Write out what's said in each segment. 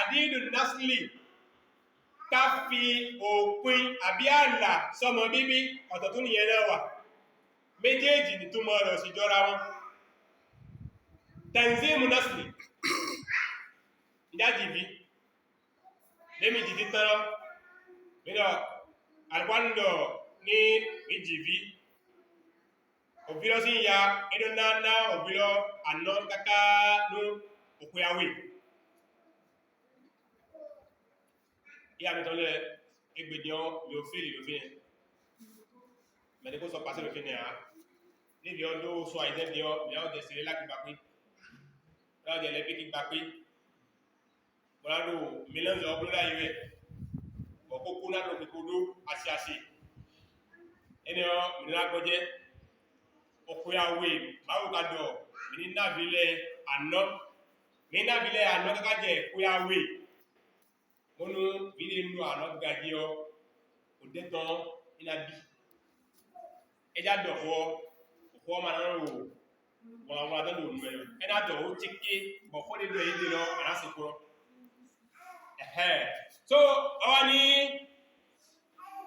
tahdidun nasli ká fi òpin àbí ààlà sọmọ bíbí ọ̀tọ̀ tún nìyẹn náà wà méjèèjì ní túmọ̀ rẹ̀ sì jọra wọn tanzimu nasli ìdájìbí lémi jìdí tán mílọ̀ alwando ní ìjìbí òbílọ́ sí ya ẹnu náà òbílọ́ àná káká ní òkúyàwó ìyá mi tọ́lẹ̀ ẹgbẹ̀dìyàn lòfin mẹ́rin sọ pàṣẹ lòfin ní àá níbi ọdún sọ àìsẹ́dìyàn ìyàwó jẹ́sẹ̀rẹ́ láti gbà pé láwọn jẹ́ lẹ́bí kí gbà pé mọ́ládò mílíọ̀nù ọgbọ́n láyé rẹ̀ ọkókó náà lókè kódó àṣíàṣì ẹni ọ mìíràn gbọ́jẹ́ ọkùnyàwó máwùkádọ̀ mìírànbílẹ̀ àná kákájẹ̀ ọkùnyàwó mọ́nú bílẹ̀ inú àná gajẹ́ ọ òdẹ́tàn ìnàbí ẹjá dọ̀fọ́ ọkọ̀ ọmọ náà rò wọ́n àwọn adọ́lù ònú ẹ̀yọ ẹ̀nà dọ̀ ó ti ké bọ̀kọ́ nínú èyí dè lọ àrásìkò so ọwá ní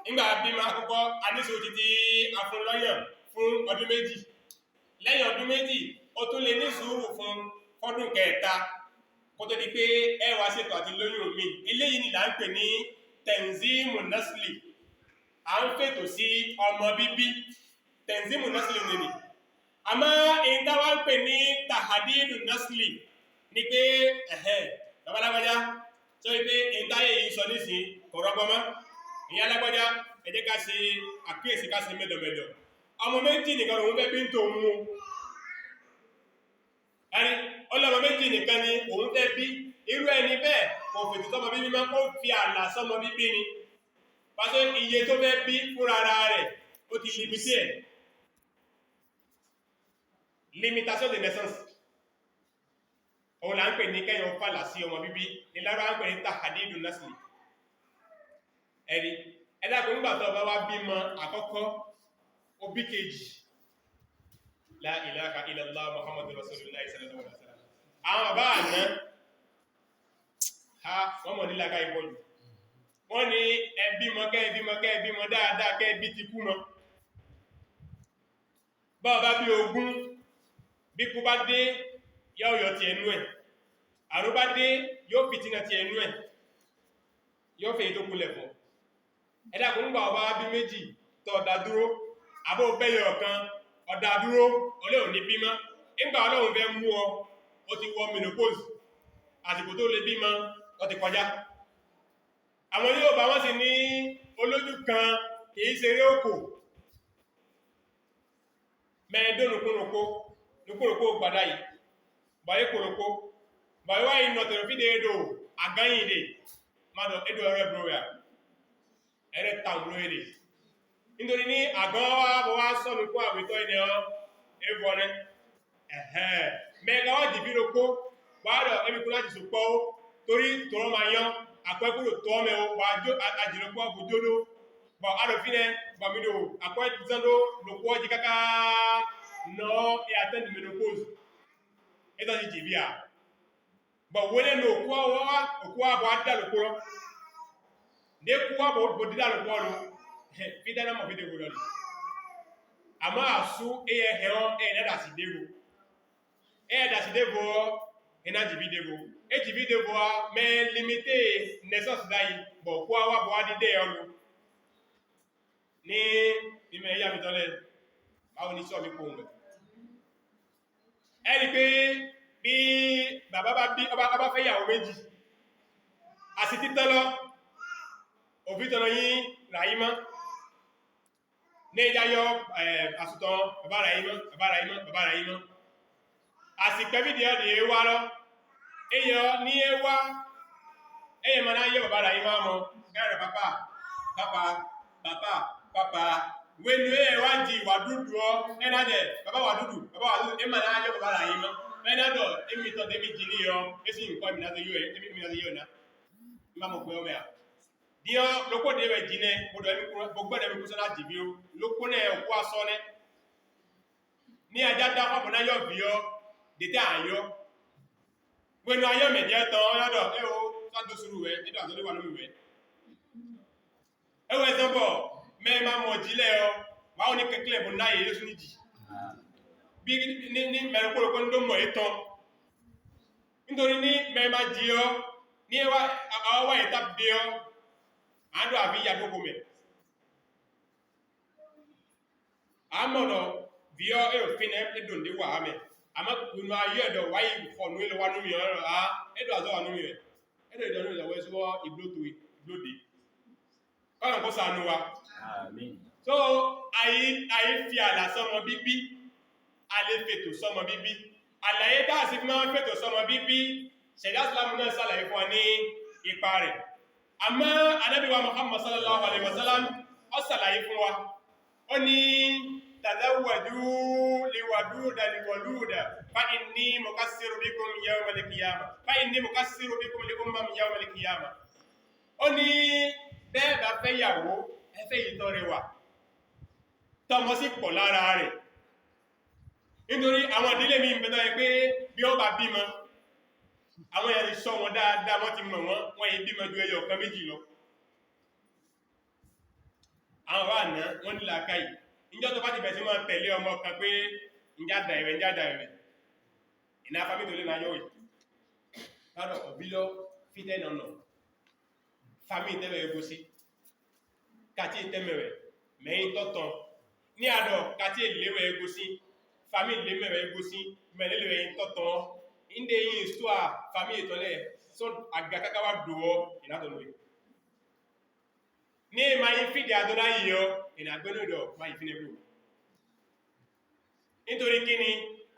ìgbà bímọ àkọ́kọ́ adéṣò títí afúnlọ́yàn fún ọdún méjì lẹ́yìn ọdún méjì ó tún lè ní sùúrù fún ọdún kẹta kó tó di pé ẹwà ṣètò àti lóyún mi eléyìí ni là ń pè ní tanzimu nasli à ń fètò sí ọmọ bíbí tanzimu nasli nìyí àmọ́ èyí táwa ń pè ní tahadidu nasli ní pé babalágbájá tó wípé ìntáyé yìí sọ nísìn kọ̀rọ̀gbọ́mọ́ ìyá alágbájá ẹ jẹ́ ká ṣe àkíyèsí ká ṣe mẹ́dọ̀mẹ́dọ̀ ọmọ méjì nìkan òun fẹ́ bí ń tó mú ẹni ọlọ́mọ méjì nìkan ni òun fẹ́ bí irú ẹni bẹ́ẹ̀ kò fètò sọmọ bíbí máa kó fi àlà sọmọ bíbí ni pàṣẹ iye tó fẹ́ bí fúnra ara rẹ̀ ó ti limité ẹ̀ limitation de naissance òun là ń pè ní kẹ́yàn fàlà sí ọmọ bíbí ní lára ń pè ní tahadidu nasli ẹ̀rí ẹ̀dàkùn nígbàtọ̀ bá wá bímọ àkọ́kọ́ òbí kejì la ilaha illallah muhammadu rasulullah sallallahu alaihi wasallam àwọn bàbá àná wọ́n mọ̀ nílága ìbọ̀lù wọ́n ní ẹbímọ dáadáa kẹ́ẹ̀bí ti kú mọ́ bá bí ogún bí kú bá dé yóò yọ ti ẹnu ẹ̀ àrùn bá dé yóò fìtínà ti ẹnu ẹ̀ yóò fẹ́ tó kúlẹ̀ fún ẹ̀dàkùn nígbà ọba bí méjì tọ́ ọ̀dá dúró àbó bẹ́yẹ ọ̀kan ọ̀dá dúró olé òní bímọ nígbà ọlọ́run fẹ́ mú ọ ó ti wọ menopause àsìkò tó lè bímọ ó ti kọjá àwọn yóò bá wọ́n sì ní olójú kan kìí ṣeré òkò mẹ́ẹ̀dónùkúnrùkú gbádá yìí báyé kòròkó báyé wáyé nọ̀tẹ̀rọ̀ fídé èdò àgáyìnlẹ̀ mádọ̀ èdò ẹ̀rẹ́ brọ́yà ẹ̀rẹ́ tàùrú èdè nítorí ní àgán wá sọ́nù kó àwítọ́ ènìyàn ẹ̀vọ́nẹ́ mẹ́ga wá jìbí lókó wádọ̀ ẹbíkú láti sòpọ̀ torí tọrọ ma yán àpẹ́kúrò tọ́mẹ́ wà àjìlọ́pọ̀ àbújóló bọ̀ adọ̀fínẹ́ gbàmídò àpẹ́tìsánló lòkó ọjí káká náà ẹ̀yàtẹ́ndì menopause ẹ̀tọ́ ti jìbí à bọ̀ wọlé ní òkú àbọ̀ adálòkó rọ́ ní kú àbọ̀ dídálòkó rọ́ fi dáná mọ̀ fídé gbọ́dọ̀ ní àmọ́ àsú ẹ̀hẹ̀hẹ̀rán ẹ̀ẹ́dàsídébò ẹ̀nà jìbídébò ẹ̀jìbídébò mẹ́ limité nẹ́sọ̀sì dáyì bọ̀ kú àwàbọ̀ adídé ọlù ní ìmẹ̀ ìyá mi tọ́lẹ̀ báwọn ní sọ́ọ̀mí kó mẹ́ ẹ̀rí pé bí bàbá bá fẹ́ yàwó méjì àti títọ́lọ́ òfítọ́lọ́ yí ràímọ́ ní ìdáyọ́ àsùtàn bàbá ràímọ́ àsìkẹ́ fídí ọdí wá lọ èyàn ní ẹwà èyàn ma náà yẹ bàbá ràímọ́ mọ́ gẹ́rẹ̀ pápá wẹ́nu ẹwà jí wà dúdú ọ ẹnàjẹ́ bàbá wà dúdú ẹmà náà yẹ bàbá ràímọ́ ẹnàdọ̀ èmìtọ́ tẹ́mì jì ní ọ ẹsì nǹkan ìmìnàtọ̀ yóò ẹ̀ díọ́ lókó dẹ̀wẹ̀ jìnẹ́ gbogbo ẹ̀mí kúsọ́ láti bí ó lókó náà òkú asọ́ ní ní ajá dákọ̀bọ̀ náà yọ̀ bí ọ́ dẹ̀tẹ́ àyọ́ gbẹ̀nù ayọ́ mẹ̀jẹ́ tán yọ́dọ̀ ẹ̀wọ́ fa do suru we edo azole wa no we e we example me ma mo jile o wa oni kekle bo na ye yesu ni ji bí ní mẹ́rẹ̀kúrò kó ń dó mọ̀ ìtàn nítorí ní mẹ́rẹ̀má jí ọ́ ní àwọ́ ìta bí ọ́ àádọ́ àbí yàgbógbò mẹ́ àmọ́dọ̀ bí ọ́ èrò fi ní ẹ̀dùndé wà á mẹ́ àmọ́ kùnú ayé ẹ̀dọ̀ wáyé fọ̀nù ilẹ̀ wà númi ọ̀rọ̀ à ẹ̀dọ̀ àzọ́ wà númi rẹ̀ ẹ̀dọ̀ ìdọ̀nù ìlọ̀wọ́ ẹ̀sọ́ ìgbóde kọ́nà kó ṣàánú wa so ayé fi àlà sọmọ bíbí alẹ́ fètò sọmọ bíbí àlàyé dáa sí máa ń fètò sọmọ bíbí ṣẹ̀dá Ìsìlámù náà sàlàyé fún wa ní ipa rẹ̀ àmọ́ Ànábì wa Muhammad sallallahu alaihi wasallam ó sàlàyé fún wa ó ní tazawwaju liwaduda liwaluda fa inni mukassiru bikum yawmal qiyamah fa inni mukassiru bikum li ummam yawmal qiyamah ó ní bẹ́ẹ̀ bá fẹ́ yàwó ẹ fẹ́ yìí tó rẹwà tọmọ sí pọ̀ lára rẹ̀ nítorí àwọn ìdílé mi ìbẹ̀tọ̀ ẹ pé bí ó bá bímọ àwọn èèyàn sọ wọn dáadáa wọ́n ti mọ̀ wọ́n yìí bímọ ju ẹyọ kan méjì lọ àwọn bá ná wọ́n ní làákàyè níjọ́ tó bá ti bẹ̀ sí máa tẹ̀lé ọmọ kan pé ìjádà ẹ̀rẹ̀ ìná afábí tó lé náà yọ ìtù lọ́dọ̀ ọ̀bílọ́ fítẹ́ nọ̀nà fámí tẹ́lẹ̀ ẹgbó sí kàtí tẹ́mẹ̀rẹ̀ mẹ́yìn tọ́tàn ní àdọ̀ kàtí ìléwẹ̀ ẹgbó sí famille le mẹ́rẹ̀ egosi mẹ́lẹ́lẹ̀ yìí tọ́tọ́ inde yìí histoire famille ìtọ́lẹ̀ sọ agakakawa dùwọ́ ìnátọ̀lọ́ yìí ní ma yí fìdí àdọ́lá yìí ọ ìnàgbẹ́nudọ̀ ma yí fínẹ̀ bú nítorí kí ni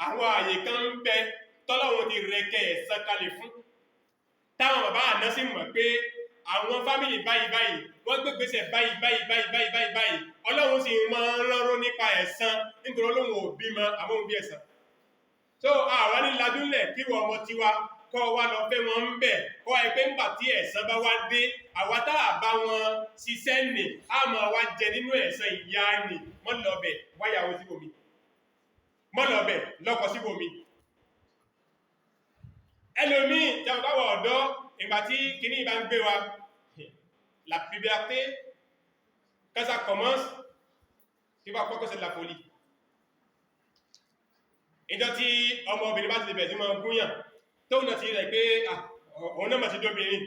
àwọn àyè kan ń bẹ tọ́lọ́wọ́n ti rẹ̀kẹ́ ẹ̀sán kalẹ̀ fún táwọn bàbá àná sí mọ̀ pé àwọn fámìlì báyìí wọ́n gbégbèsè báyìí ọlọ́run sì máa ń rọrùn nípa ẹ̀san nítorí olóhun òbí mọ àwọn òbí ẹ̀san so àwọn ní ladúnlẹ̀ kí wọ́n ọmọ tiwa kọ́ wá lọ fẹ́ wọn ń bẹ̀ kọ́ ẹgbẹ́ ń bà tí ẹ̀san bá wá dé àwa tá a bá wọn ṣiṣẹ́ nì á máa wá jẹ nínú ẹ̀san ìyá nì mọ́lọ́bẹ̀ wáyàwó síbòmí mọ́lọ́bẹ̀ lọ́kọ síbòmí ẹlòmíì tí a bá wọ ọ̀dọ́ ìgbà tí kìíní ìbá ń gbé wa la puberté quand ça commence tu vas croire que c'est de la folie ìjọ tí ọmọ obìnrin bá ti lè bẹ̀rẹ̀ sí máa gúnyàn tó náà ti rẹ̀ pé òun náà mà ti dóbìnrin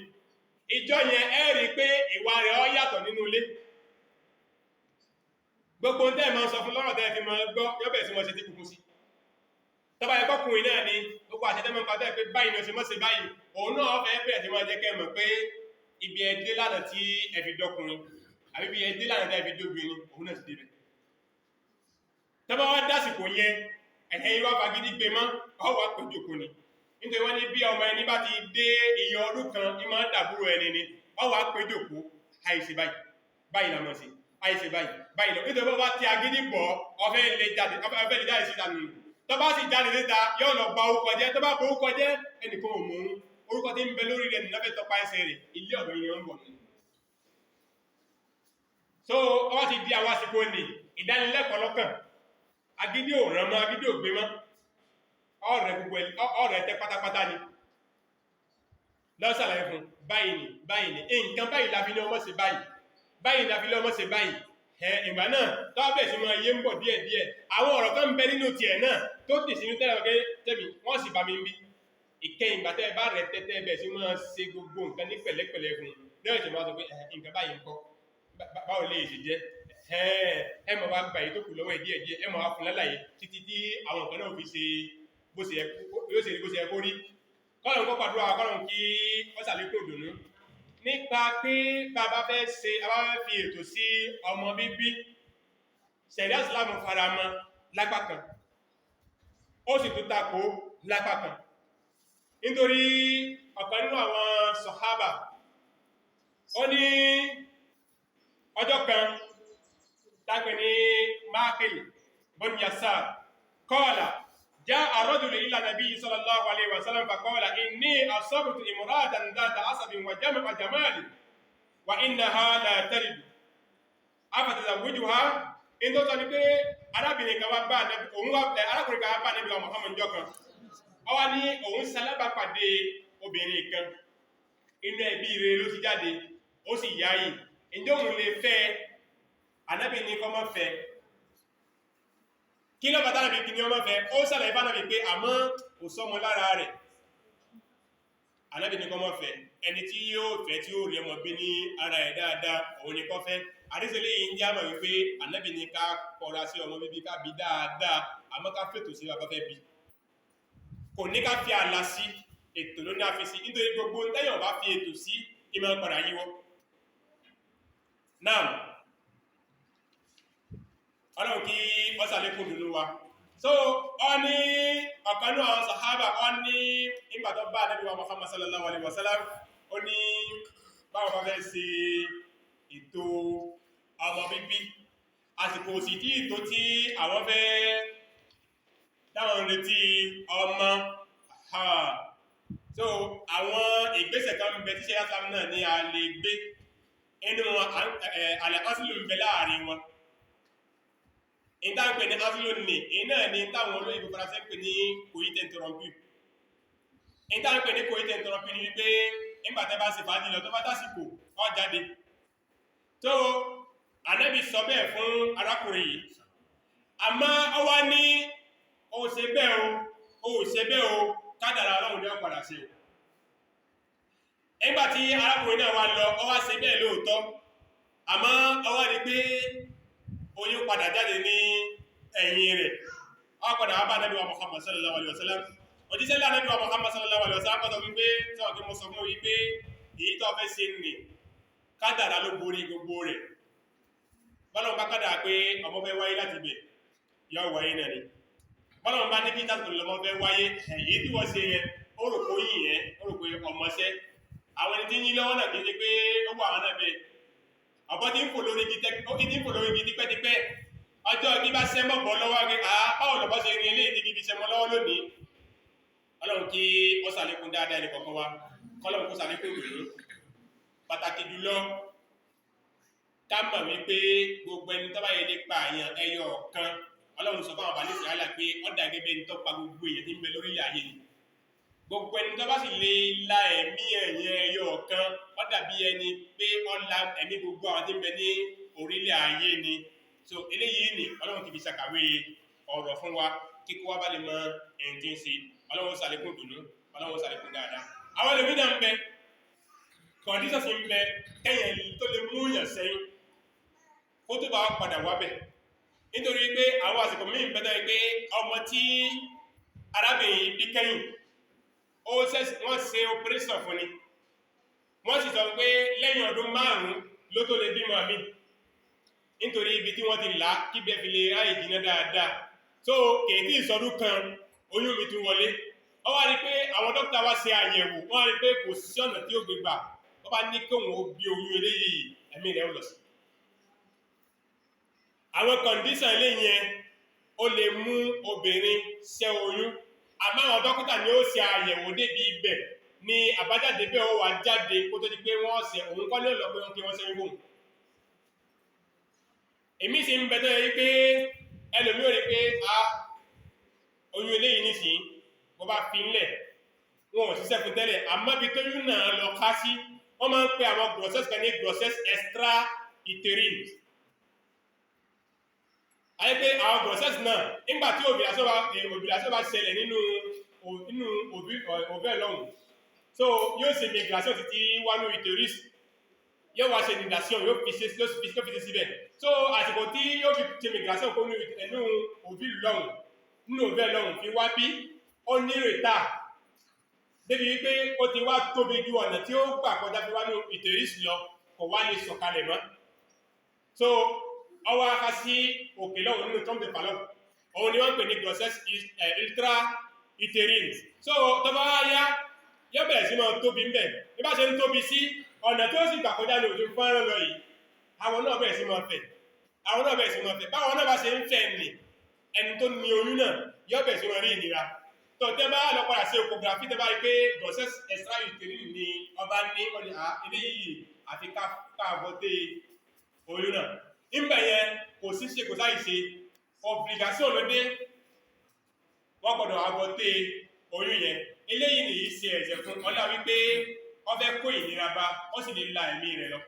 ìjọ yẹn ẹ rí pé ìwà rẹ̀ ó yàtọ̀ nínú ilé gbogbo ń tẹ́ máa sọ fún lọ́rọ̀ tẹ́ fi máa gbọ́ yọ́ bẹ̀rẹ̀ sí máa ṣe tí kùkú sí tọ́bá ẹ̀kọ́ kùnrin náà ni gbogbo àṣẹ́tẹ́ mọ́ pàtẹ́ pé báyìí náà ṣe mọ́ sí báyìí òun náà fẹ́ bẹ̀rẹ̀ sí máa jẹ́ kẹ́ mọ̀ pé ibi ẹdí lánà tí ẹ fi dọ́kùnrin àbí ibi ẹdí lánà tí ẹ fi dóbìnrin òun náà ti débẹ̀ tọ́bá wá dásìkò yẹn ẹ̀yìn ìwà fagídí gbé mọ́ ọwọ́ àpèjòkó ni nítorí wọ́n ní bí ọmọ ẹni bá ti dé iye ọdún kan ní máa ń dàbúrò ẹni ni ọwọ́ àpèjòkó àìsè báyìí làmọ̀ sí àìsè báyìí lọ nítorí wọ́n bá ti agídí pọ̀ ọfẹ́ lè jáde síta nù tó bá sì jáde síta yóò lọ gba orúkọ jẹ́ tó bá bọ orúkọ jẹ́ ẹnìkan ò mọ̀ orúkọ tí ń bẹ lórí rẹ̀ nínú ẹfẹ́ tọpa ẹsẹ̀ rẹ̀ ilé ọ̀dọ̀ yẹn ń bọ̀ nínú so ọwọ́ ti di àwọn àsìkò ní ìdánilẹ́kọ̀ọ́ lọ́kàn agídí ò rán mọ́ agídí ò gbé mọ́ ọ̀rẹ́ tẹ pátápátá ni lọ́sàlẹ̀ fún báyìí ni nǹkan báyìí la fi ní ọmọ sí báyìí la fi ní ọmọ sí báyìí ìgbà náà tọ́bẹ̀ sí wọn yé ń bọ̀ díẹ̀díẹ̀ àwọn ọ̀rọ̀ kan ń bẹ nínú tiẹ̀ náà tó dì sínú tẹ́lẹ̀ ọ̀gẹ́ tẹ́mi wọ́n sì bá mi ń bí ìkẹyìn ìgbà tẹ́ bá rẹ̀ tẹ́tẹ́ bẹ̀ sí wọn ṣe gbogbo nǹkan ní pẹ̀lẹ́pẹ̀lẹ́ fún lẹ́yìn ìṣẹ̀mọ́ sọ pé nǹkan báyìí ń kọ́ báwo lè ṣe jẹ́ ẹ mọ̀ wá gba èyí tó kù lọ́wọ́ díẹ̀díẹ̀ ẹ mọ̀ wá fún lálàyé títí tí àwọn nǹkan náà fi ṣe bó ṣe yẹ kó rí kọ́lọ̀ kọ́ pàdúrà kọ́lọ̀ kí wọ́n ṣàlékún ìdùnnú nípa pé bàbá fẹ́ ṣe abáfẹ́ fi ètò sí ọmọ bíbí ṣẹ̀ríà Ìsìlámù faramọ́ lápá kan ó sì tún takò lápá kan nítorí ọ̀kan nínú àwọn sọ̀hábà ó ní ọjọ́ kan tápẹ̀ ní Maqil bin Yasar qala جاء رجل إلى النبي صلى الله عليه وسلم فقال إني أصبت امرأة ذات عصب وجمال وإنها لا تلد أفتزوجها إن tó sọ ní pé arábìnrin kan wá bá arákùnrin kan wá bá Ànábì Muhammad jọ kan ó wá ní òun ṣalábàápàdé obìnrin kan inú ẹbí rẹ̀ ló ti jáde ó sì yáyì ǹjẹ́ òun lè fẹ́ Ànábì ní kó má fẹ́ kí ló bá tánàbí kí ní ọmọ fẹ́ ó sàlẹ̀ ìbánàbí pé àmọ́ kò sọmọ lára rẹ̀ Ànábì ní kó má fẹ́ ẹni tí yóò fẹ́ tí ó rí ọmọ bí ní ara ẹ̀ dáadáa òun ní kó fẹ́ àdísẹ́lẹ̀ yìí ń já mọ̀ wípé Ànábì ní ká kọra sí ọmọ bíbí ká bí dáadáa àmọ́ ká fètò sí bàbá fẹ́ bí kò ní ká fi àlà sí ètò ló ní àfi sí nítorí gbogbo tẹ́yàn bá fi ètò sí ìmọ̀ padà yíwọ́ náà ọlọ́run kí ọ́sàlékún dúdú wa so ọ ní ọ̀kanú àwọn sàhábà ọ ní ìgbàtọ̀ bá Ànábì wa Muhammad sallallahu alaihi wasallam ó ní báwọn bá fẹ́ ṣe ètò ọmọ bíbí àsìkò sí tí ètò tí àwọn fẹ́ dáwọn retí ọmọ so àwọn ìgbésẹ̀ kan bẹ tí ṣe látàrí náà ní a lè gbé inú alẹ́ ọ́sílù ń bẹ láàrin wọn ìtàǹpẹ̀ ní ọ́sílù ní iná ní táwọn olóyìnbó faransé pè ní coït interrompu ìtàǹpẹ̀ ní coït interrompu ní wípé nígbàtẹ́ bá sì fàájì lọ tó bá tásìkò ó jáde tó Ànábì sọ bẹ́ẹ̀ fún arákùnrin yìí àmọ́ ó wá ní ó ṣe bẹ́ẹ̀ o kádàrá Ọlọ́run ní ọ̀padà sí o nígbàtí arákùnrin náà wá lọ ó wá ṣe bẹ́ẹ̀ lóòótọ́ àmọ́ ó wá rí pé oyún padà jáde ní ẹ̀yìn rẹ̀ ó padà wá bá Ànábì wa Muhammad sallallahu alaihi wasallam òjíṣẹ́ ńlá Ànábì wa Muhammad sallallahu alaihi wasallam kọ́tọ̀ wípé sọ́wọ́n kí mo sọ fún wípé èyí tó fẹ́ ṣe nì kádàrá ló borí gbogbo rẹ̀ bọ́lọ̀ bá kádàrá pé ọmọ fẹ́ wáyé láti bẹ̀ yọ wáyé náà ni bọ́lọ̀ bá ní kí tàbí lọmọ fẹ́ wáyé èyí tí wọ́n ṣe yẹn ó rò pé yìí yẹn ó rò pé ọmọṣẹ́ àwọn ẹni tí yín lọ́wọ́ náà kìí ṣe pé ó wà wọn náà bẹ́ẹ̀ ọ̀pọ̀ tí ń fò lórí igi tipẹ́tipẹ́ ọjọ́ ibi bá sẹ́mọ̀ bọ́ lọ́wọ́ pé báwo lọ́bọ́ ṣe rí ilé ìdígi fi sẹ́mọ̀ lọ́wọ́ lónìí Ọlọ́run kí ó ṣàlékún dáadáa ẹni kọ̀ọ̀kan wa kọ́lọ́run kó ṣàlékún ìròyìn pàtàkì jùlọ ká mọ̀ wípé gbogbo ẹni tó bá yẹ lè pa àyàn ẹyọ kan Ọlọ́run sọ fún àwọn àbálẹ̀ ìsìnkú pé ọ̀dà gẹ́gẹ́ ní tó pa gbogbo èèyàn tí ń bẹ lórílẹ̀ ayé ni gbogbo ẹni tó bá sì lè la ẹ̀mí ẹ̀yẹ ẹyọ kan ó dàbí ẹni pé ó la ẹ̀mí gbogbo àwọn tí ń bẹ ní orílẹ̀ ayé ni so eléyìí ni Ọlọ́run ti fi ṣàkàwé ọ̀rọ̀ fún wa kíkó wa bá lè mọ ẹ̀yìn tí ń ṣe Ọlọ́run ṣàlékún dùnú Ọlọ́run ṣàlékún dáadáa àwọn ẹlòmí náà ń bẹ kọ̀ọ̀dísọ̀ sí ń bẹ kẹ́yìn tó lè mú yàn sẹ́yìn kó tó bá padà wá bẹ̀ nítorí pé àwọn àsìkò míì ń bẹ́tọ̀ pé ọmọ tí arábìnrin bí kẹ́yìn wọ́n ṣe operation fún ni wọ́n sì sọ pé lẹ́yìn ọdún 5 ló tó lè bímọ mi nítorí ibi tí wọ́n ti là kí bẹ́ẹ̀ fi lè ráyè jìnà dáadáa so kèétí ìsọdún kan oyún mi tún wọlé ó wá rí pé àwọn dókítà wá ṣe àyẹ̀wò wọ́n rí pé kò sí ọ̀nà tí ó gbé gbà wọ́n bá ní kóhun ó bí oyún eléyìí ẹ̀mí rẹ̀ ó lọ sí àwọn kọ̀ǹdíṣàn eléyìí yẹn ó lè mú obìnrin ṣẹ́ oyún àmọ́ àwọn dókítà ni ó ṣe àyẹ̀wò débi ibẹ̀ ni àbájáde bẹ́ẹ̀ ó wà jáde kó tó di pé wọ́n ṣe òun kọ́ ní ọ̀lọ́ pé wọ́n kí wọ́n ṣẹ́yìn bóun èmi sì ń bẹ̀tẹ̀ yìí pé ẹlòmí ò rí pé oyún eléyìí nìsín bó bá fi ńlẹ̀ wọn ò ṣiṣẹ́ fún tẹ́lẹ̀ àmọ́ bí tóyún náà lọ ká sí wọ́n máa ń pe àwọn grossesse kan ní grossesse extra uterine ayé pé àwọn grossesse náà nígbà tí ovulation bá ṣẹlẹ̀ nínú ovule lọ́hùn so yóò ṣe migration títí wánú uterus yóò wá ṣe nidation yóò fi ṣe síbẹ̀ so àsìkò tí yóò fi ṣe migration kó nínú ovule lọ́hùn fi wá bí ó ní rètà débi wípé ó ti wá tóbi ju ọ̀nà tí ó gbà kọjá fi wá ní uterus lọ kò wá lè sọ̀kalẹ̀ mọ́ so ọwọ́ aka sí òkè lọ́wọ́ nínú trump de palon òun ni wọ́n pè ní grossesse ultra uterine so tó bá wá yá yóò bẹ̀rẹ̀ sí máa tóbi ńbẹ̀ bí bá ṣe ń tóbi sí ọ̀nà tí ó sì gbà kọjá ní òjò fọ́nrán lọ yìí àwọn náà bẹ̀rẹ̀ sí máa fẹ̀ báwọn náà bá ṣe ń fẹ̀ nì ẹni tó ní oyún náà yóò bẹ̀rẹ̀ sí máa rí ìnira tó tẹ́ bá lọ padà sí ecography tẹ́ bá rí pé grossesse extra uterine ni ọba ní ọ̀nà eléyìí àfi káàbọ̀dé oyún náà ìgbà yẹn kò sí ṣe kò sáì ṣe obligation ló dé wọ́n gbọ́dọ̀ àbọ̀dé oyún yẹn eléyìí nìyí ṣe ẹ̀jẹ̀ fún ọlá wípé ó fẹ́ kó ìnira bá ó sì lè la ẹ̀mí rẹ̀ lọ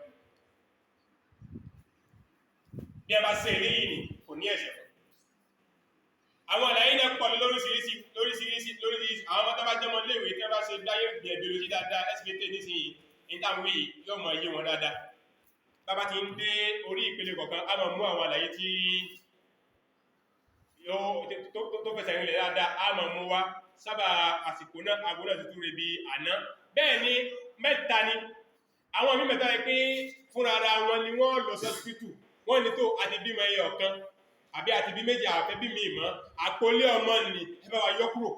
bí a bá ṣe eléyìí ni kò ní ẹ̀ṣẹ̀ fún àwọn àlàyé náà pọ̀ lóríṣiríṣi àwọn ọmọ tó bá jọmọ léèwé tí wọ́n bá ṣe dáyé biology dáadáa SBT nísìnyí ìtàwé yóò mọ̀ iye wọn dáadáa bàbá ti ń dé orí ìpele kọ̀ọ̀kan a máa mú àwọn àlàyé tí tó fẹsẹ̀ rinlẹ̀ dáadáa a máa mú wá sábà àsìkò náà agbóná tuntun rẹ̀ bí àná bẹ́ẹ̀ ni mẹ́ta ni àwọn mí mẹ́ta yẹ pé fúnra ara wọn ni wọ́n lọ sọ́sítù wọ́n ní tó àti bímọ ẹyẹ ọ̀kan àbí àti bí méjì àfẹ́ bí mi mọ́ àpólé ọmọ ni ẹ bá wa yọ kúrò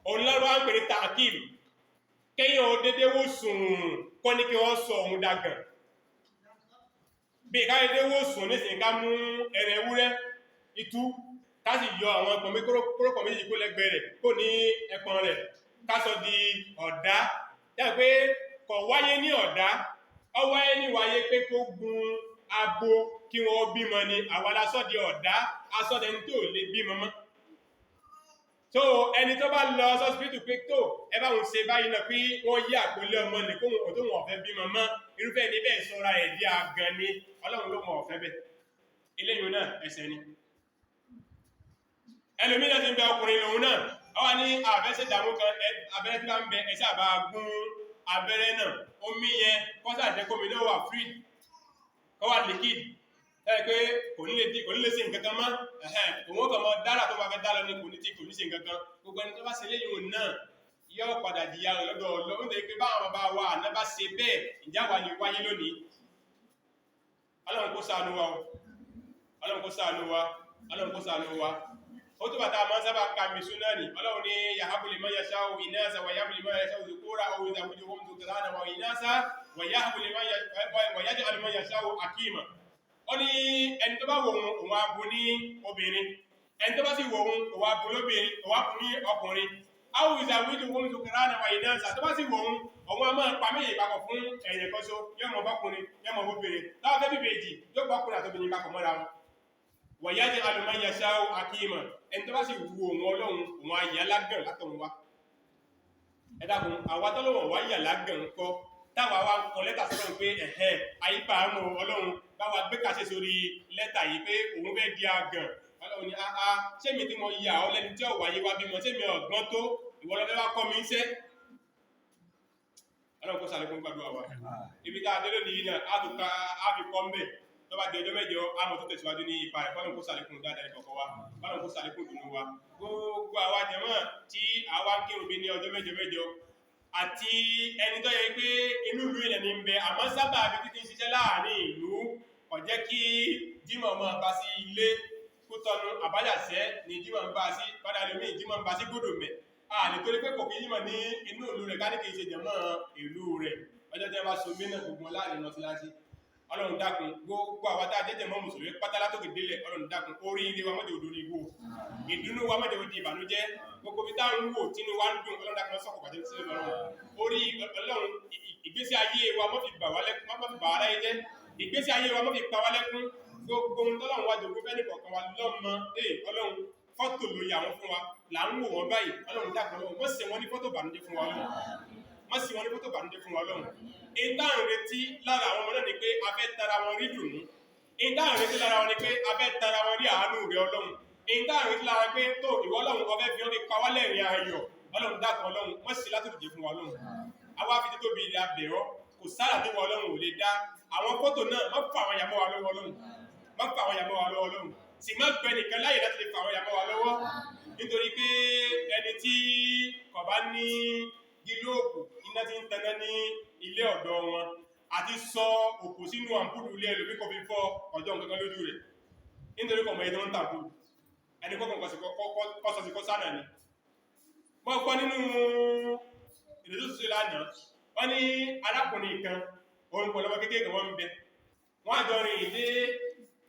òun lọ́rọ̀ à ń pè ní tàkìm kéèyàn ó dédé wò sùn kọ́ ní kí wọ́n sọ òun dàgàn bí ká dédé wò sùn nísìnyí ká mú ẹran ewúrẹ́ itú ká sì yọ àwọn ẹpọ̀n kórópọ̀ méjì kó lẹ́gbẹ̀ẹ́ rẹ̀ kó ní ẹpọ̀n rẹ̀ ká sọ di ọ̀dá yá pé kò wáyé ní ọ̀dá ó wáyé ní wáyé pé kó gun abo kí wọ́n bímọ ni àwọn alásọ́dì ọ̀dá asọ́dẹni tó lè bímọ mọ́ so ẹni tó bá lọ sọ́sìpítù pé tó ẹ bá wọn ṣe báyìí náà pé wọ́n yí àpòlé ọmọ ní kó wọn tó wọn ọ̀fẹ́ bímọ mọ́ irúfẹ́ ní bẹ́ẹ̀ sọ́ra ẹ̀ di àgàn ni ọlọ́run ló mọ ọ̀fẹ́ bẹ́ẹ̀ eléyìí náà ẹsẹ̀ ni ẹlòmíràn ti ń bẹ ọkùnrin lòun náà ọwọ́ ní àfẹ́sẹ̀ ìdààmú kan abẹ́rẹ́ tí wọ́n ń bẹ ẹsẹ̀ àbá gún abẹ́rẹ́ náà omi yẹn kọ́sà jẹ́ kómi náà wà free kọ́wà liquid ẹ pé kò ní lè ṣe nǹkan kan mọ́ òun kàn mọ́ dára tó bá fẹ́ dára ní kò ní ṣe nǹkan kan gbogbo ẹni tó bá ṣe léyìn òun náà yóò padà jìyà rẹ̀ lọ́dọ̀ ọlọ́run tó yẹ pé báwọn bàbá wa àná bá ṣe bẹ́ẹ̀ ìjà wà lè wáyé lónìí ọlọ́run kó ṣàánú wa ọlọ́run kó ṣàánú wa ọlọ́run kó ṣàánú wa ó tó bàtà máa ń sábà ka mi sún náà ni ọlọ́run ní yahabu liman yasha'u inasa wa yahabu liman yasha'u dhukura aw yuzawwijuhum dhukrana wa inasa wa yaj'alu liman yasha'u akima ó ní ẹni tó bá wò òun abo ní obìnrin ẹni tó bá sì wò òun abo lóbìnrin òun abo ní ọkùnrin aw yuzawwijuhum dhukrana wa inasa tó bá sì wò òun a máa pa méjì papọ̀ fún ẹ̀yìn kan so yóò mọ bọ́kùnrin yóò mọ bóbìnrin láwọn fẹ́ bíbèjì yóò bọ́kùnrin àtòbìnrin papọ̀ mọ́ra wọn wọ̀yájẹ́ alùmọ́yàṣáwò akíìmọ̀ ẹni tó bá sì wù òun ọlọ́run òun ayé alágàn látọ̀run wá ẹ̀dàkùn àwọn tọ́lọ́wọ̀n wá yà lágàn kọ́ táwa wá ń kọ lẹ́tà sọ́lọ́run pé ẹ̀hẹ́ àyípa àánú ọlọ́run bá wa gbé kàṣẹ sórí lẹ́tà yìí pé òun fẹ́ di àgàn ọlọ́run ni àá ṣé mi tí mo yà ọ́ lẹ́ni tí ó wáyé wá bímọ ṣé mi ọ̀gbọ́n tó ìwọ lọ fẹ́ wá kọ́ mi ń ṣẹ́ ọlọ́run kó sàlékún gbàdúrà wa ibi tá a dé lónìí náà á fi kọ́ mbẹ́ tó bá di ọjọ́ mẹ́jọ àmọ́ tó tẹ̀síwájú ní ipa rẹ̀ fọ́nà kó sàlékún dáadáa ìkọ̀kọ̀ wa fọ́nà kó sàlékún dùnú wa gbogbo àwa jàmáà tí àwa ń kírun bí ní ọjọ́ mẹ́jọ àti ẹni tó yẹ pé inú ìlú ilẹ̀ ní ń bẹ àmọ́ sábà bí títí ń ṣiṣẹ́ láàrin ìlú kò jẹ́ kí jímọ̀ máa bá sí ilé kó tọnu àbájáṣẹ́ ni jímọ̀ ń bá sí padà lómi jímọ̀ ń bá sí gbọ́dọ̀ mẹ́ nítorí pé kò kí jímọ̀ ní inú ìlú rẹ̀ ká ní kì í ṣe jàmáà ìlú rẹ̀ ọjọ́ tí wọ́n bá so mí náà gbogbo láàrin lọ sí láti ọlọ́run dákun gbogbo àwọn tá a jẹ́jẹ́ mọ́ mùsùlùmí pátá látòkè délẹ̀ ọlọ́run dákun orí ilé wa mọ́jẹ̀ òdòrí igbó ìdùnnú wa mọ́jẹ̀ òdì ìbànújẹ́ gbogbo bí táwọn ń wò tínú wa ń dùn ọlọ́run dákun sọ́kọ̀ pàtẹ́ sí ọlọ́run orí ọlọ́run ìgbésí ayé wa mọ́ fi bà wá láyé jẹ́ ìgbésí ayé wa mọ́ fi pa wá lẹ́kún gbogbo tọ́lọ́run wa jòkó fẹ́ni kọ̀ọ̀kan wa lọ́mọ ọlọ́run fọ́tò ló yà wọ́n fún wa là ń wò wọ́n báyìí ọlọ́run dákun wọ́n ṣe wọ́n ní fọ́tò bànújẹ́ fún wa lọ́wọ́ wọ́n sì wọ́n ní fọ́tò bànújẹ́ fún wa lọ́wọ́ ìdáhùn retí lára àwọn ọmọ náà ni pé a fẹ́ tara wọn rí dùnú ìdáhùn retí lára wọn ni pé a fẹ́ tara wọn rí àánú rẹ ọlọ́run ìdáhùn retí lára pé tó ìwọ ọlọ́run ọfẹ́ fi wọ́n fi pa wá lẹ́rìn ayọ̀ ọlọ́run dákun ọlọ́run wọ́n sì látòkè fún wa ọlọ́run àwa fi títóbi ilẹ̀ abẹ̀rọ kò sára tó wọ ọlọ́run ò lè dá àwọn fọ́tò náà má fà àwọn yàmọ́ wa lọ́wọ́ ọlọ́run má fà àwọn yàmọ́ wa lọ́wọ́ ọlọ́run sì má gbẹ nìkan láyè láti lè fà àwọn yàmọ́ wa lọ́wọ́ nítorí pé ẹni tí kò bá ní gílóòpù iná tí ń tẹná ní ilé ọ̀dọ̀ wọn àti sọ òkú sínú àmpúlù ilé ẹlòmí kò fi fọ́ ọjọ́ nǹkan lójú rẹ̀ nítorí kọ̀mọ̀ ẹni wọ́n ń tàmpúlù ẹni kọ́kàn kọ́sọ̀ sí kọ́ sánà ni wọ́n gbọ́ nínú ìrètò tó ṣe lánàá wọ́n ní arákùnrin kan òun pẹ̀lú ọmọ kékeré wọn ń bẹ wọ́n àjọ rìn dé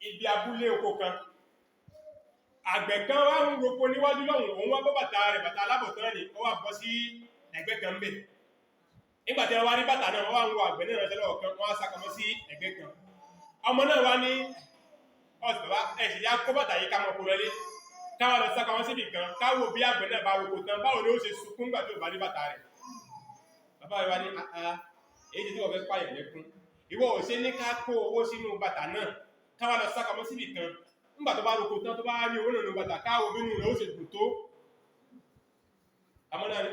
ibi abúlé oko kan àgbẹ̀ kan wá ń roko níwájú lọ́hùn òun wá bọ́ bàtà rẹ̀ bàtà alábọ̀tán ni ó wà bọ́ sí ẹgbẹ́ kan bẹ̀ nígbàtí wọ́n wá ní bàtà náà wọ́n wá ń wo àgbẹ̀ náà ránṣẹ́ lọ́wọ́ kan wọ́n á sàkọmọ́ sí ẹgbẹ́ kan ọmọ náà wá ní ọ̀sì bàbá ẹ̀sì yá kó bàtà yìí ká mọ̀ kó rẹlé káwà lọ sàkọmọ́ síbì kan káwò bí àgbẹ̀ náà bá roko tán báwo ni ó ṣe sunkún gbà tí ó bá ní bàtà rẹ̀ bàbá rẹ̀ wá ní àá èyí tí wọ́n fẹ́ pààyàn lẹ́kún ìwọ ò ṣe ní ká kó owó sínú bàtà náà káwá lọ sákàmọ́ síbì kan nígbà tó bá roko tán tó bá rí owó nínú bàtà káwọ́ bínú rẹ̀ ó ṣe dùn tó àmọ́ náà ní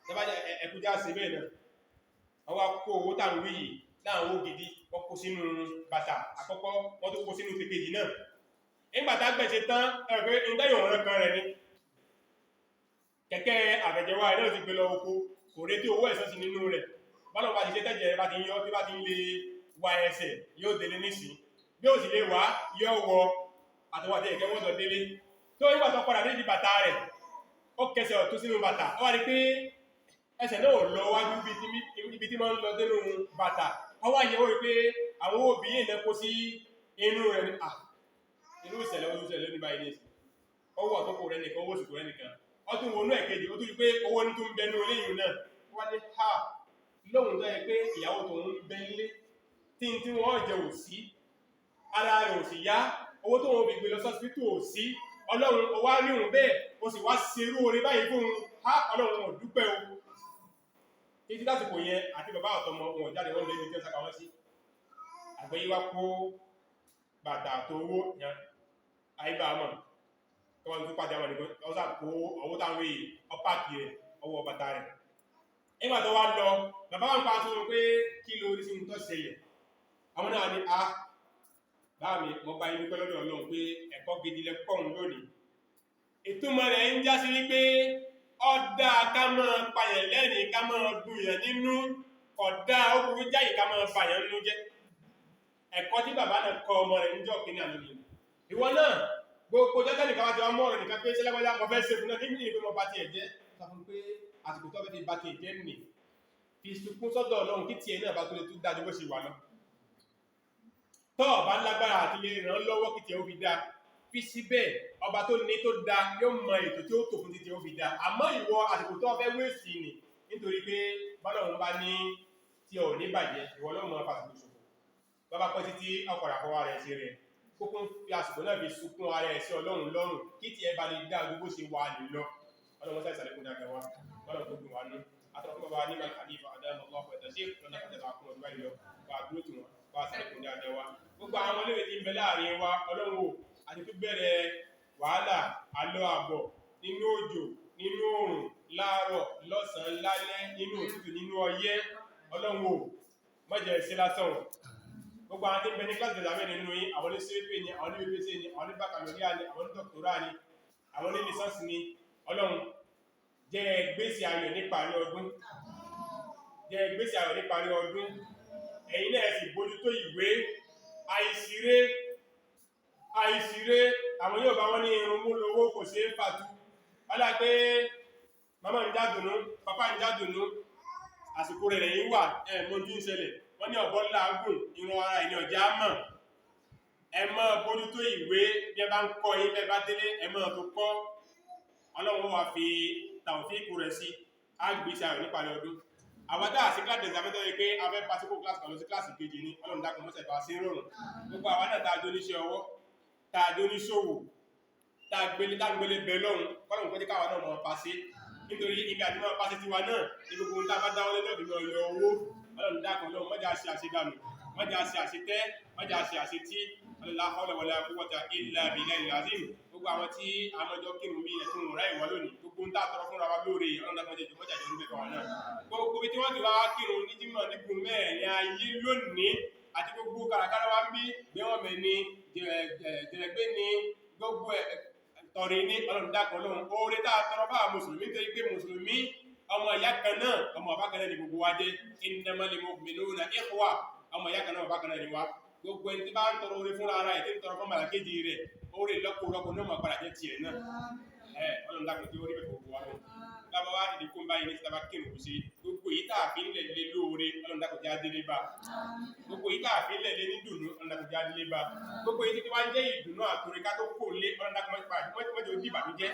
tẹ́bá ẹkùjá sí bẹ́ẹ̀ náà àwọn akó owó táwọn wí yìí láwọn owó gidi wọ́n kó sínú bàtà àkọ́kọ́ wọ́n tó kó sínú tèkejì náà nígbàtà gbẹ̀ṣe tán ẹgbẹ́ ìdáyọ̀ ọ̀rọ̀ kan rẹ̀ ní kẹ̀kẹ́ àbẹ̀jẹ̀wà rẹ̀ náà ti gbé lọ oko kò rétí owó ẹ̀sán sí nínú rẹ̀ bọ́lọ̀ bá ti ṣe tẹ́jẹ̀ bá ti yọ tí bá ti ń lè wa ẹsẹ̀ yóò délé nísìn bí ó sì lè wá yóò wọ àtọwàtẹ̀ ẹ̀kẹ́ wọ́n sọ délé tó nígbà tó padà dé di bàtà rẹ̀ ó kẹsẹ̀ ọ̀tún sínú bàtà ó wá rí pé ẹsẹ̀ náà lọ wájú ibi tí máa ń lọ dénú bàtà ó wá yẹ ó rí pé àwọn òbí yìí náà kó sí inú rẹ̀ ní inú ìṣẹ̀lẹ̀ ní báyìí nìsí owó àtọ́kù rẹ̀ nìkan owó òsìkò rẹ̀ nìkan ó tún wọnú ẹ̀kejì ó tún rí pé owó ní tún bẹnu oléyìn náà wá ní ha lóhun tó yẹ pé ìyàwó tó ń bẹ nílé tí wọ́n jẹ ò sí ara rẹ̀ ò sì yá owó tó wọ́n fi gbé lọ sọ́sìpítù ò sí ọlọ́run ó wá rí òun bẹ́ẹ̀ ó sì wá serú orí báyìí fún ha ọlọ́run ò dúpẹ́ o títí lásìkò yẹn àti bàbá àtọmọ wọn jáde wọn lé ní tí ó sáka wọn sí àgbẹ̀yí wá kó bàtà tó owó yẹn àìbá mọ̀ kí wọ́n tún pàdé àwọn nìkan ọ̀sà kó owó táwọn èyí ọpáàkì rẹ̀ ọwọ́ bàtà rẹ̀ nígbà tó wá lọ bàbá wọn pa aṣọ pé kí ló rí sí ń tọ́ ṣẹlẹ̀ àwọn náà ní láàmì mo bá inú pẹ́lọ́dọ̀ ọlọ́run pé ẹ̀kọ́ gidi lẹ́kọ́ òun lónìí ìtumọ̀ rẹ̀ ń já sí wípé ọ̀dá ká máa pààyàn lẹ́rìn ká máa dùnyàn nínú ọ̀dá ọkùnrin jáyì ká máa bàyàn nínú jẹ́ ẹ̀kọ́ tí bàbá náà kọ ọmọ rẹ̀ níjọ́ kìíní àná nìyẹn ìwọ náà gbogbo jọ́tẹ́ nìkan wá ti wá mọ́ọ̀rọ̀ nìkan pé sẹ́lẹ́gbọ́lá mo fẹ́ ṣe fún náà níbi ìpé mo bá tiẹ̀ jẹ́ sọ fún pé àsìkò tó fẹ́ ti bá tiẹ̀ jẹ́ nì fi sunkún sọ́dọ̀ ọlọ́run kí tiẹ̀ náà bá tó lè tún dájú bó ṣe wà lọ tọ́ ọ̀bá lágbára àti lè ràn lọ́wọ́ kí tiẹ̀ ó fi dá fi síbẹ̀ ọba tó ní tó dá yóò mọ ètò tí ó tò fún títí ó fi dá àmọ́ ìwọ àsìkò tó fẹ́ wéèsì nì nítorí pé bọ́lọ́run bá ní tí ò ní bàjẹ́ ìwọ ló mọ fàṣìkò ṣòfò bàbá pẹ́ títí ọkọ̀rọ̀ àfọwọ́ rẹ̀ sí rẹ̀ kókún fi àsìkò náà fi sunkún ara ẹ̀ sí ọlọ́run lọ́rùn kí tiẹ̀ bá lè dá gbogbo ṣe wà lè lọ ọlọ́run sáì sàlékún dáadáa wa ọlọ́run tó gbìn wá ní àtọ́kùn bàbá ní màlúkàlífà àdáyàmọ̀ ọlọ́pọ̀ ẹ̀dá sí ìpínlẹ̀ náà kọ́tẹ̀ bá kún ọdún báyìí lọ bá dúró tì wọ́n bá sàlékún dáadáa wa gbogbo àwọn olóòwò tí ń bẹ láàrin wa ọlọ́run wò àti tó bẹ̀rẹ̀ wàhálà alọ́ àbọ̀ nínú òjò nínú oòrùn láàárọ̀ lọ́sàn-án lálẹ́ nínú òtútù nínú ọyẹ́ ọlọ́run wò mọ́jẹ̀ sí lásán gbogbo àwọn tí ń bẹ ní kíláàsì ìdàmẹ́ nínú yí àwọn ní sírépè ní àwọn ní wípésé ní àwọn ní bàkàlóríà ní àwọn ní dọ́kítọ́rà ní àwọn ní lísọ́ọ̀sì ní ọlọ́run jẹ́ gbèsè ayọ̀ níparí ọdún jẹ́ gbèsè ayọ̀ níparí ọdún ẹ̀yin náà sì bójútó ìwé àìsíré àwọn yóò bá wọ́n ní irun mú lówó kò ṣe é fàtú wọ́n dá pé màmá ń jádùnú pápá ń jádùnú àsìkò rẹ̀ lẹ́yìn wà mọ́jú ń ṣẹlẹ̀ wọ́n ní ọ̀bọ̀ láàgùn ìran ara ìní ọjà mọ̀ ẹ má bójútó ìwé bí ẹ bá ń kọ́ yín bẹ́ẹ̀ bá délé ẹ má tó kọ́ ọlọ́run wà fi tàwọ̀fíìkù rẹ̀ sí àgbèsè àrùn níparí ọdún àwọn dáa sí kíláàsì ìsàmẹ́tọ́ yìí pé a fẹ́ pàṣípò kíláàsì kan lọ sí kíláàsì kejì ní ọlọ́run dákun mọ́sẹ̀ bá sí rọrùn gbogbo àwọn náà tààjọ oníṣẹ́ ọwọ́ tààjọ oníṣòwò tààgbélé bẹ lọ́run kọ́lọ̀n kọjá káwà náà mọ̀ pàṣẹ nítorí ibi àti mọ́ pàṣẹ tiwa náà ní gbogbo tá a bá dáwọ́lé náà nínú ọyọ owó ọlọ́run dákun lọ́run mọ́jà ṣe àṣedànù mọ́jà ṣe àṣetẹ́ mọ́jà ṣe àṣetí la hawla wala quwwata illa billahi azim gbogbo àwọn tí àmọ́jọ́ kírun bí ẹ̀tún rẹ̀ ìwọ́ lónìí gbogbo ń tààtọrọ fúnra wa lóore ọlọ́dàkọ́jẹ́ ìjọmọ́jà jẹ́ orúkẹ́ kan náà gbogbo tí wọ́n ti wá kírun ní jímọ̀ nígun mẹ́rin ayé lónìí àti gbogbo kàràkàrà wa ń bí gbẹ́wọ̀n mẹ́ ni jẹ̀rẹ̀gbẹ́ ni gbogbo tọ̀rí ní ọlọ́dàkọ́ lóhun oore tààtọrọ bá mùsùlùmí tó yí pé mùsùlùmí ọmọ ìyá kan náà ọmọ ọba kan náà ni gbogbo wa jẹ́ innamal mu'minuna ikhwa ọmọ ìyá kan náà ọba kan náà ni wa gbogbo ẹni tí bá ń tọrọ orí fúnra ara ẹ̀ tí ń tọrọ fún màlàkejì rẹ̀ orí lọ́pọ̀lọpọ̀ náà máa padà jẹ́ tiẹ̀ náà ọlọ́run dákun tí ó rí bẹ̀rẹ̀ gbogbo wa lọ lábá wá dìde kó ń báyìí ní ti tàbá kírun kù sí gbogbo yìí tàà fi ń lẹ̀ lé lóore ọlọ́run dákun já délé bá gbogbo yìí tàà fi ń lẹ̀ lé ní dùnú ọlọ́run dákun já délé bá gbogbo yìí tí wá ń jẹ́ ìdùnnú àtòrí ká tó kó lé ọlọ́run dákun mọ́jọ́ dì ìbànújẹ́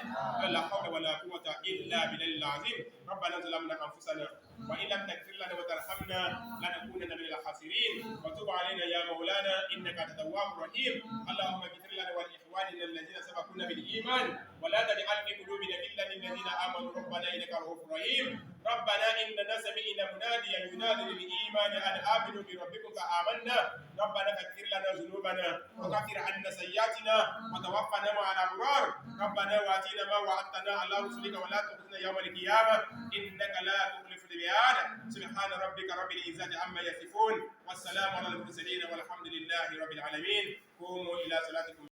la hawla wala quwwata illa billahil azim rabbana zalamna anfusana wa in lam taghfir lana wa tarhamna lanakunanna minal khasirin wa tub alayna ya maulana innaka antat tawwabur rahim allahumma لنا ولإخواننا الذين سبقونا بالإيمان ولا تجعل في قلوبنا غلا للذين آمنوا ربنا إنك رؤوف رحيم. ربنا إننا سمعنا مناديا ينادي للإيمان أن آمنوا بربكم فآمنا. ربنا اغفر لنا ذنوبنا وكفر عنا سيئاتنا وتوفنا مع الأبرار. ربنا وآتنا ما وعدتنا على رسلك ولا تخزنا يوم القيامة إنك لا تخلف الميعاد. سبحان ربك رب العزة عما يصفون والسلام على المرسلين والحمد لله رب العالمين. قوموا إلى صلاتكم.